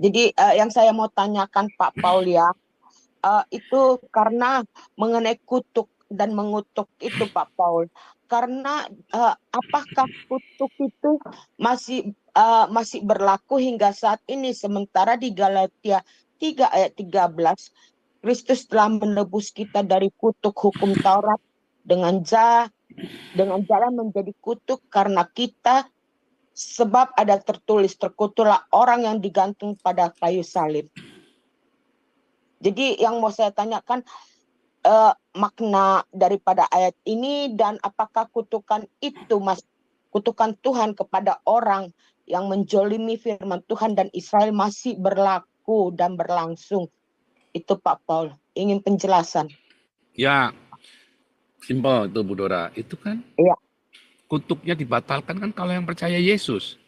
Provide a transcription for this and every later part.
Jadi yang saya mau tanyakan Pak Paul ya, itu karena mengenai kutuk dan mengutuk itu Pak Paul. Karena apakah kutuk itu masih berlaku hingga saat ini, sementara di Galatia 3 ayat 13 Kristus telah menebus kita dari kutuk hukum Taurat dengan jalan menjadi kutuk karena kita, sebab ada tertulis, terkutuklah orang yang digantung pada kayu salib. Jadi yang mau saya tanyakan, makna daripada ayat ini, dan apakah kutukan itu kutukan Tuhan kepada orang yang menjolimi firman Tuhan dan Israel masih berlaku dan berlangsung. Itu Pak Paul, ingin penjelasan. Ya, simpel itu Bu Dora. Itu kan Iya. kutuknya dibatalkan kan kalau yang percaya Yesus.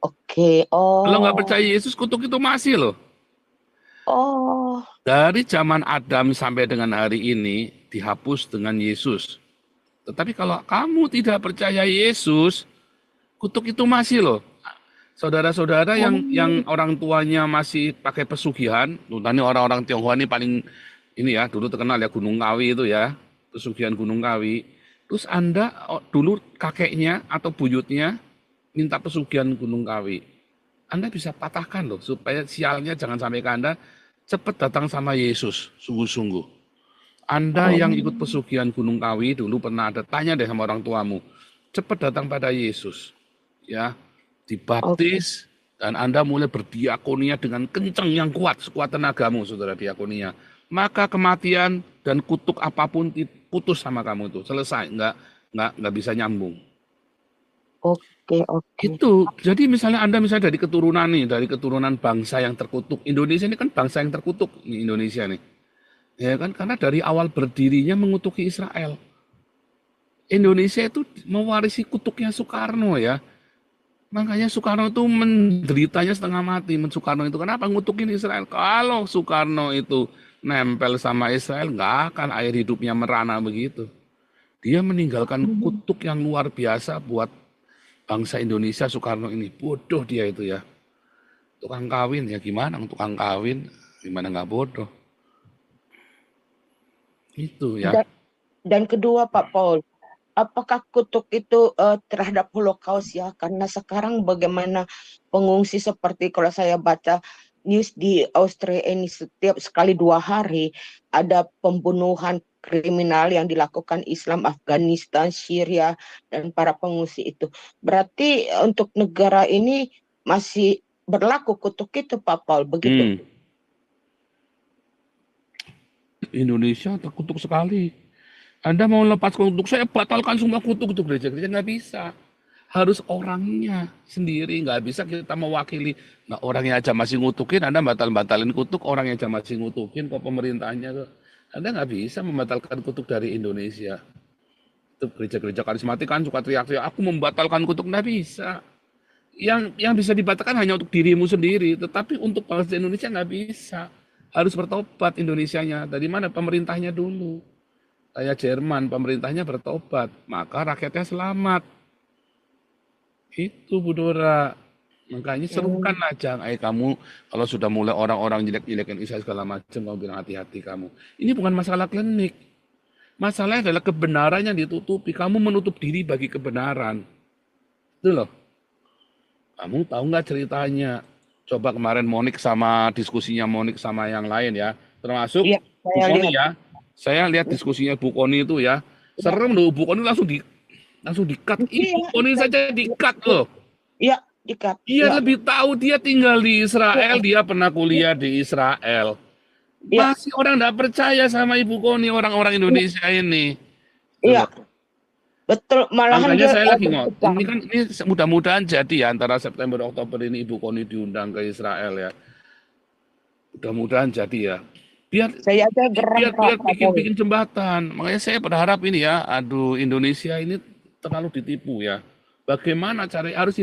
Oke. Kalau nggak percaya Yesus, kutuk itu masih loh. Dari zaman Adam sampai dengan hari ini dihapus dengan Yesus. Tetapi kalau kamu tidak percaya Yesus, kutuk itu masih loh. Saudara-saudara yang orang tuanya masih pakai pesugihan, terutama orang-orang Tionghoa ini paling ini ya, dulu terkenal ya Gunung Kawi itu ya, pesugihan Gunung Kawi. Terus Anda dulu kakeknya atau buyutnya minta pesugihan Gunung Kawi. Anda bisa patahkan loh, supaya sialnya jangan sampai ke Anda, cepat datang sama Yesus, sungguh-sungguh. Anda yang ikut pesugihan Gunung Kawi dulu pernah ada, tanya deh sama orang tuamu, cepat datang pada Yesus. Ya, dibaptis, dan Anda mulai berdiakonia dengan kencang yang kuat, sekuat tenagamu, saudara diakonia. Maka kematian dan kutuk apapun putus sama kamu itu, selesai, nggak bisa nyambung. Oke. Itu, jadi misalnya Anda dari keturunan nih, dari keturunan bangsa yang terkutuk. Indonesia ini kan bangsa yang terkutuk, nih Indonesia nih. Ya kan, karena dari awal berdirinya mengutuki Israel. Indonesia itu mewarisi kutuknya Soekarno ya. Makanya Soekarno itu menderitanya setengah mati. Soekarno itu kenapa ngutukin Israel? Kalau Soekarno itu nempel sama Israel, nggak akan air hidupnya merana begitu. Dia meninggalkan kutuk yang luar biasa buat bangsa Indonesia. Soekarno ini bodoh dia itu ya. Tukang kawin ya gimana? Tukang kawin gimana nggak bodoh? Itu ya. Dan kedua Pak Paul, apakah kutuk itu terhadap Holocaust ya? Karena sekarang bagaimana pengungsi, seperti kalau saya baca news di Austria ini, setiap sekali 2 hari ada pembunuhan kriminal yang dilakukan Islam, Afghanistan, Syria, dan para pengungsi itu. Berarti untuk negara ini masih berlaku kutuk itu Pak Paul, begitu? Indonesia terkutuk sekali. Anda mau lepas kutuk, saya batalkan semua kutuk itu gereja-gereja, nggak bisa. Harus orangnya sendiri, nggak bisa kita mewakili. Nah, orangnya aja masih ngutukin, Anda batalin kutuk, orangnya aja masih ngutukin, kok pemerintahnya kok. Anda nggak bisa membatalkan kutuk dari Indonesia. Itu gereja-gereja karismatik kan suka teriak-teriak, aku membatalkan kutuk, nggak bisa. Yang bisa dibatalkan hanya untuk dirimu sendiri, tetapi untuk bangsa Indonesia nggak bisa. Harus bertobat Indonesianya. Dari mana? Pemerintahnya dulu. Kayak Jerman, pemerintahnya bertobat, maka rakyatnya selamat. Itu Bu Dora. Makanya serukan aja, kamu kalau sudah mulai orang-orang jelek-jelekin Isa segala macam, kamu bilang hati-hati kamu. Ini bukan masalah klinik. Masalahnya adalah kebenaran yang ditutupi. Kamu menutup diri bagi kebenaran. Itu loh. Kamu tahu nggak ceritanya? Coba kemarin diskusinya Monik sama yang lain ya. Termasuk Iya, Bu saya Koni lihat. ya. Saya lihat diskusinya Bu Koni itu ya. Serem loh, Bu Koni langsung di-cut. Ibu Koni saja di-cut loh. Iya, di-cut. Dia lebih tahu, dia tinggal di Israel, dia pernah kuliah di Israel. Masih orang nggak percaya sama Ibu Koni, orang-orang Indonesia ini. Iya, betul. Malahan Makanya dia saya lagi berpegang. ini mudah-mudahan jadi ya, antara September Oktober ini Ibu Koni diundang ke Israel ya. Mudah-mudahan jadi ya. Biar Saya aja geram biar Pak Paul. bikin jembatan. Makanya saya berharap ini ya, aduh Indonesia ini terlalu ditipu ya. Bagaimana harus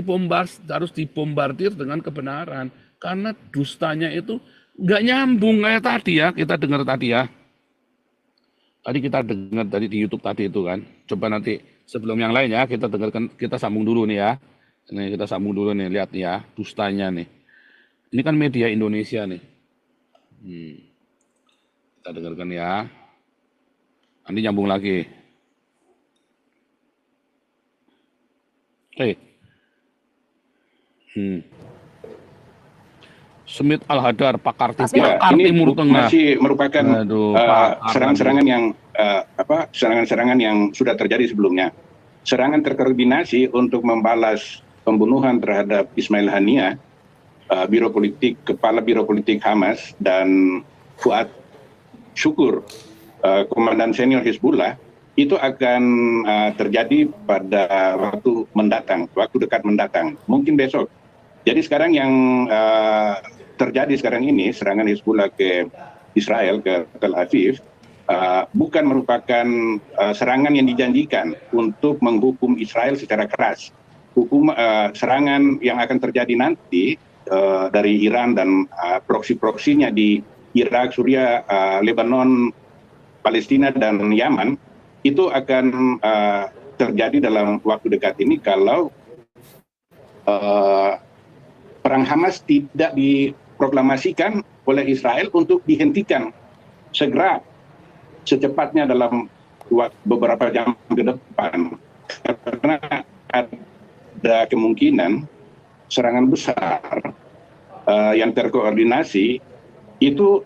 dibombardir dengan kebenaran, karena dustanya itu nggak nyambung kayak tadi ya, kita dengar tadi ya. Tadi kita dengar tadi di YouTube tadi itu kan. Coba nanti sebelum yang lain ya, kita dengarkan, kita sambung dulu nih ya. Ini kita sambung dulu nih, lihat nih ya, dustanya nih. Ini kan media Indonesia nih. Kita dengarkan ya. Nanti nyambung lagi. Smith Al-Hadar, pakar Timur Tengah. Masih merupakan serangan-serangan serangan-serangan yang sudah terjadi sebelumnya. Serangan terkoordinasi untuk membalas pembunuhan terhadap Ismail Haniyah, kepala biro politik Hamas, dan Fuad Syukur, komandan senior Hizbullah, itu akan terjadi pada waktu dekat mendatang, mungkin besok. Jadi sekarang yang terjadi sekarang ini, serangan Hizbullah ke Israel, ke Tel Aviv, bukan merupakan serangan yang dijanjikan untuk menghukum Israel secara keras. Serangan yang akan terjadi nanti dari Iran dan proksi-proksinya di Irak, Suriah, Lebanon, Palestina, dan Yaman, itu akan terjadi dalam waktu dekat ini kalau perang Hamas tidak diproklamasikan oleh Israel untuk dihentikan segera, secepatnya dalam beberapa jam ke depan. Karena ada kemungkinan serangan besar yang terkoordinasi itu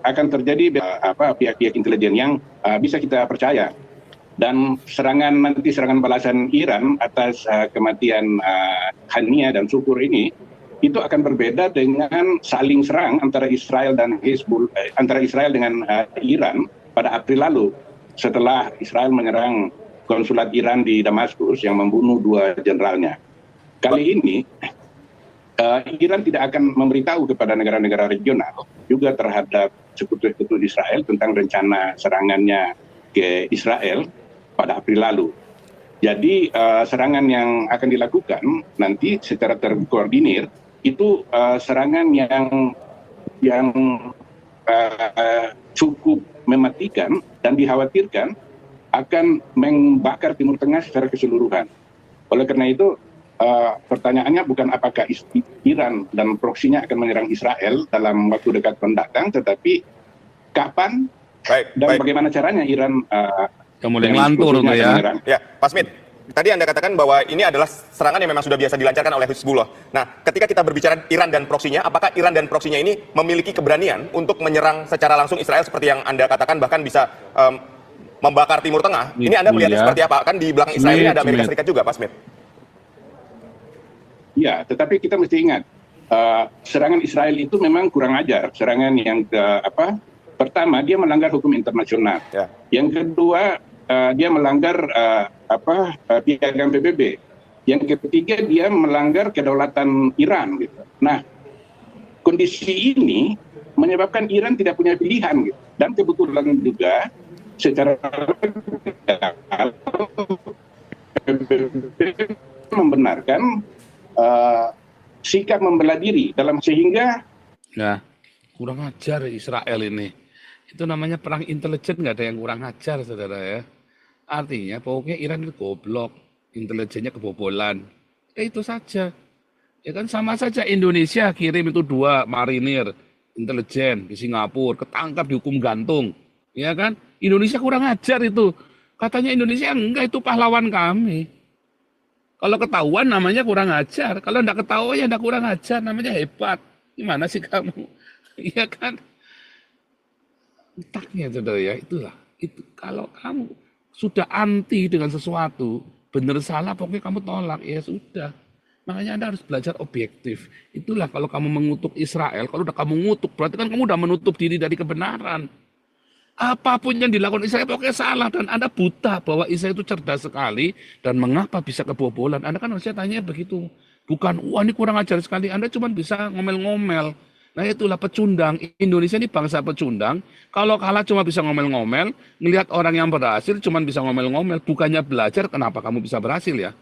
akan terjadi pihak-pihak intelijen yang bisa kita percaya. Dan serangan balasan Iran atas kematian Haniyah dan Syukur ini itu akan berbeda dengan saling serang antara Israel dan antara Israel dengan Iran pada April lalu, setelah Israel menyerang konsulat Iran di Damaskus yang membunuh 2 jenderalnya. Kali ini Iran tidak akan memberitahu kepada negara-negara regional juga terhadap sekutu Israel tentang rencana serangannya ke Israel pada April lalu. Jadi serangan yang akan dilakukan nanti secara terkoordinir itu serangan yang cukup mematikan dan dikhawatirkan akan membakar Timur Tengah secara keseluruhan. Oleh karena itu pertanyaannya bukan apakah Iran dan proksinya akan menyerang Israel dalam waktu dekat mendatang, tetapi kapan dan bagaimana caranya Iran lantur menyerang. Ya, Pak Smith, tadi Anda katakan bahwa ini adalah serangan yang memang sudah biasa dilancarkan oleh Hizbullah. Nah, ketika kita berbicara Iran dan proksinya, apakah Iran dan proksinya ini memiliki keberanian untuk menyerang secara langsung Israel seperti yang Anda katakan, bahkan bisa membakar Timur Tengah? Ini Anda melihatnya seperti apa? Kan di belakang Israel ini ada Amerika Serikat juga, Pak Smith. Ya, tetapi kita mesti ingat, serangan Israel itu memang kurang ajar. Serangan yang pertama, dia melanggar hukum internasional. Ya. Yang kedua, dia melanggar piagam PBB. Yang ketiga, dia melanggar kedaulatan Iran. Gitu. Nah, kondisi ini menyebabkan Iran tidak punya pilihan. Gitu. Dan kebetulan juga secara PBB membenarkan sikap membela diri dalam sehingga kurang ajar Israel ini. Itu namanya perang intelijen, nggak ada yang kurang ajar, saudara ya. Artinya pokoknya Iran itu goblok, intelijennya kebobolan. Ya itu saja. Ya kan sama saja Indonesia kirim itu 2 marinir intelijen di Singapura, ketangkap dihukum gantung. Ya kan? Indonesia kurang ajar itu. Katanya Indonesia enggak, itu pahlawan kami. Kalau ketahuan namanya kurang ajar. Kalau enggak ketahuan ya enggak kurang ajar, namanya hebat. Gimana sih kamu? Iya kan? Letaknya saudara ya, itulah. Itu kalau kamu sudah anti dengan sesuatu, benar salah pokoknya kamu tolak, ya sudah. Makanya Anda harus belajar objektif. Itulah kalau kamu mengutuk Israel, kalau udah kamu ngutuk berarti kan kamu udah menutup diri dari kebenaran. Apapun yang dilakukan Israel pokoknya salah, dan Anda buta bahwa Israel itu cerdas sekali dan mengapa bisa kebobolan. Anda kan harusnya tanya begitu. Bukan, wah ini kurang ajar sekali, Anda cuma bisa ngomel-ngomel. Nah itulah pecundang. Indonesia ini bangsa pecundang. Kalau kalah cuma bisa ngomel-ngomel, ngelihat orang yang berhasil cuma bisa ngomel-ngomel, bukannya belajar kenapa kamu bisa berhasil ya.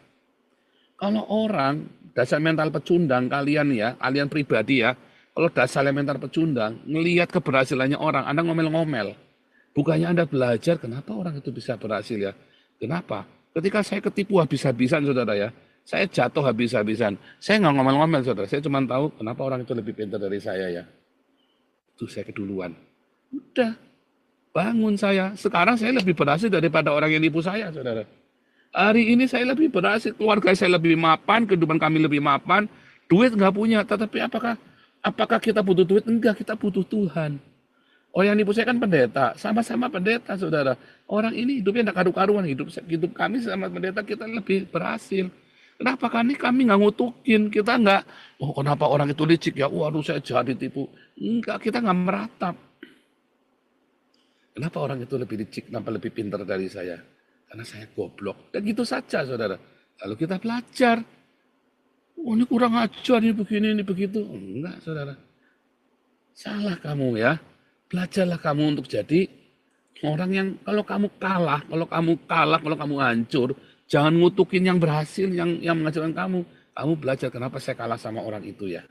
Kalau orang, dasar mental pecundang kalian ya, kalian pribadi ya, kalau dasar mental pecundang, ngelihat keberhasilannya orang, Anda ngomel-ngomel. Bukannya Anda belajar kenapa orang itu bisa berhasil ya. Kenapa? Ketika saya ketipu habis-habisan saudara ya, Saya jatuh habis-habisan. Saya nggak ngomel-ngomel, saudara. Saya cuma tahu kenapa orang itu lebih pintar dari saya ya. Itu saya keduluan. Udah, bangun saya. Sekarang saya lebih berhasil daripada orang yang nipu saya, saudara. Hari ini saya lebih berhasil, keluarga saya lebih mapan, kehidupan kami lebih mapan, duit nggak punya. Tetapi apakah kita butuh duit? Enggak, kita butuh Tuhan. Orang yang nipu saya kan pendeta, sama-sama pendeta, saudara. Orang ini hidupnya tidak karu-karuan, hidup kami sama pendeta kita lebih berhasil. Kenapa kami nggak ngutukin, kita nggak, oh kenapa orang itu licik ya, waduh saya jahat ditipu. Enggak, kita nggak meratap. Kenapa orang itu lebih licik, kenapa lebih pintar dari saya? Karena saya goblok. Dan gitu saja, saudara. Lalu kita belajar. Oh ini kurang ajar, ini begini, ini begitu. Enggak, saudara. Salah kamu ya. Belajarlah kamu untuk jadi orang yang kalau kamu kalah, kalau kamu hancur, jangan ngutukin yang berhasil, yang menghasilkan kamu. Kamu belajar kenapa saya kalah sama orang itu ya.